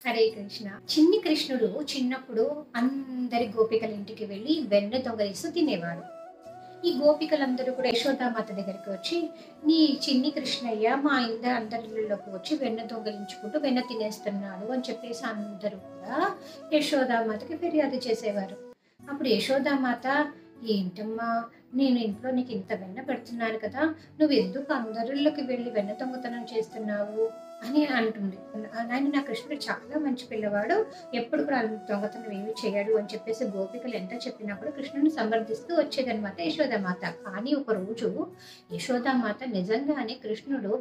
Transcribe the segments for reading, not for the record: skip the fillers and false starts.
హరే కృష్ణ. చిన్ని కృష్ణుడు చిన్నప్పుడు అందరి గోపికల ఇంటికి వెళ్ళి వెన్న దొంగలిస్తూ తినేవాడు. ఈ గోపికలందరూ కూడా యశోదామాత దగ్గరికి వచ్చి, నీ చిన్ని కృష్ణయ్య మా అందరిలోకి వచ్చి వెన్న దొంగలించుకుంటూ వెన్న తినేస్తున్నాడు అని చెప్పేసి అందరూ కూడా యశోదామాతకి ఫిర్యాదు చేసేవారు. అప్పుడు యశోదామాత, ఏంటమ్మా, నేను ఇంట్లో నీకు ఇంత వెన్న పెడుతున్నాను కదా, నువ్వు ఎందుకు అందరిలోకి వెళ్ళి వెన్న దొంగతనం చేస్తున్నావు అని అంటుంది. ఆయన నా కృష్ణుడు చాలా మంచి పిల్లవాడు, ఎప్పుడు కూడా దొంగతనం ఏమి చేయడు అని చెప్పేసి గోపికలు ఎంత చెప్పినా కూడా కృష్ణుని సమర్థిస్తూ వచ్చేదనమాట యశోదామాత. కానీ ఒక రోజు యశోదామాత నిజంగానే కృష్ణుడు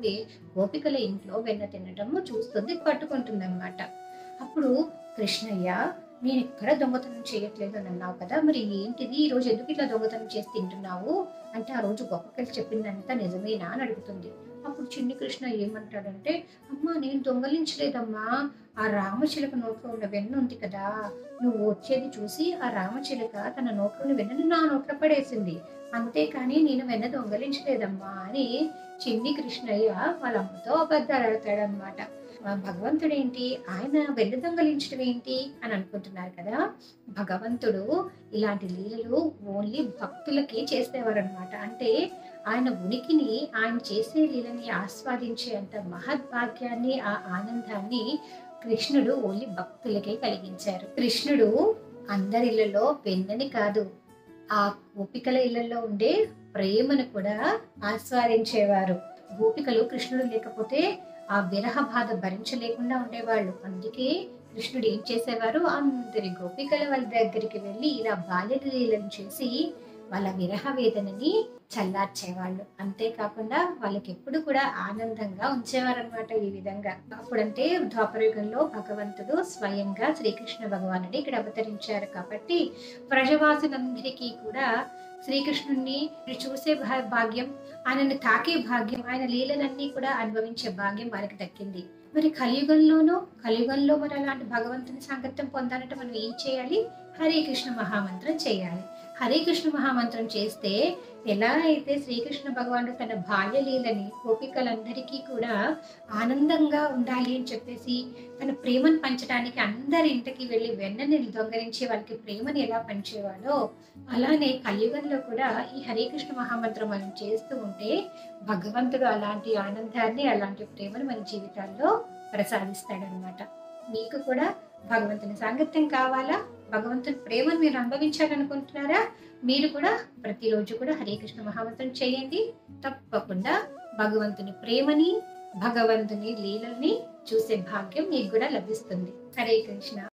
గోపికల ఇంట్లో వెన్న తినటము చూస్తుంది, పట్టుకుంటుంది అనమాట. అప్పుడు కృష్ణయ్య, నేను ఇక్కడ దొంగతనం చేయట్లేదు అని అన్నావు కదా, మరి ఏంటిది ఈ రోజు ఎందుకు ఇట్లా దొంగతనం చేసి తింటున్నావు అంటే, ఆ రోజు గోపికలు చెప్పిందంతా నిజమేనా అని అడుగుతుంది. అప్పుడు చిన్ని కృష్ణ ఏమంటాడంటే, అమ్మా నేను దొంగలించలేదమ్మా, ఆ రామచిలుక నోట్లో ఉన్న వెన్న ఉంది కదా, నువ్వు వచ్చేది చూసి ఆ రామచిలుక తన నోట్లోని వెన్నను నా నోట్లో పడేసింది, అంతేకాని నేను వెన్న దొంగలించలేదమ్మా అని చిన్ని కృష్ణయ్య వాళ్ళ అమ్మతో అబద్ధాలు ఆడతాడనమాట. భగవంతుడు ఏంటి, ఆయన వెన్న దొంగలించడం ఏంటి అని అనుకుంటున్నారు కదా. భగవంతుడు ఇలాంటి లీలలు ఓన్లీ భక్తులకి చేసేవారు అనమాట. అంటే ఆయన ఉనికిని, ఆయన చేసే లీలని ఆస్వాదించే అంత మహద్భాగ్యాన్ని, ఆ ఆనందాన్ని కృష్ణుడు ఓన్లీ భక్తులకే కలిగించారు. కృష్ణుడు అందరి ఇళ్లలో వెన్నని కాదు, ఆ గోపికల ఇళ్లలో ఉండే ప్రేమను కూడా ఆస్వాదించేవారు. గోపికలు కృష్ణుడు లేకపోతే ఆ విరహ బాధ భరించలేకుండా ఉండేవాళ్ళు. అందుకే కృష్ణుడు ఏం చేసేవారు, అందరి గోపికల వాళ్ళ దగ్గరికి వెళ్ళి ఇలా బాల్య లీలను చేసి వాళ్ళ విరహ వేదనని చల్లార్చేవాళ్ళు. అంతేకాకుండా వాళ్ళకి ఎప్పుడు కూడా ఆనందంగా ఉంచేవారనమాట. ఈ విధంగా అప్పుడంటే ద్వాపరయుగంలో భగవంతుడు స్వయంగా శ్రీకృష్ణ భగవానుడి ఇక్కడ అవతరించారు కాబట్టి ప్రజవాసులందరికీ కూడా శ్రీకృష్ణుడిని చూసే భాగ్యం, ఆయనను తాకే భాగ్యం, ఆయన లీలలన్నీ కూడా అనుభవించే భాగ్యం వారికి దక్కింది. మరి కలియుగంలో మరి అలాంటి భగవంతుని సాంగత్యం పొందాలంటే మనం ఏం చేయాలి? హరే కృష్ణ మహామంత్రం చేయాలి. హరే కృష్ణ మహామంత్రం చేస్తే ఎలా అయితే శ్రీకృష్ణ భగవానుడు తన బాల్యలీలని గోపికలందరికీ కూడా ఆనందంగా ఉండాలి అని చెప్పేసి తన ప్రేమను పంచడానికి అందరి ఇంటికి వెళ్ళి వెన్నని దొంగరించి వాళ్ళకి ప్రేమని ఎలా పంచేవాడో, అలానే కలియుగంలో కూడా ఈ హరే కృష్ణ మహామంత్రం మనం చేస్తూ ఉంటే భగవంతుడు అలాంటి ఆనందాన్ని, అలాంటి ప్రేమను మన జీవితాల్లో ప్రసాదిస్తాడనమాట. మీకు కూడా భగవంతుని సాంగత్యం కావాలా, భగవంతుని ప్రేమను మీరు అనుభవించాలనుకుంటున్నారా, మీరు కూడా ప్రతిరోజు కూడా హరే కృష్ణ మహామంత్రం చేయండి. తప్పకుండా భగవంతుని ప్రేమని, భగవంతుని లీలల్ని చూసే భాగ్యం మీకు కూడా లభిస్తుంది. హరే కృష్ణ.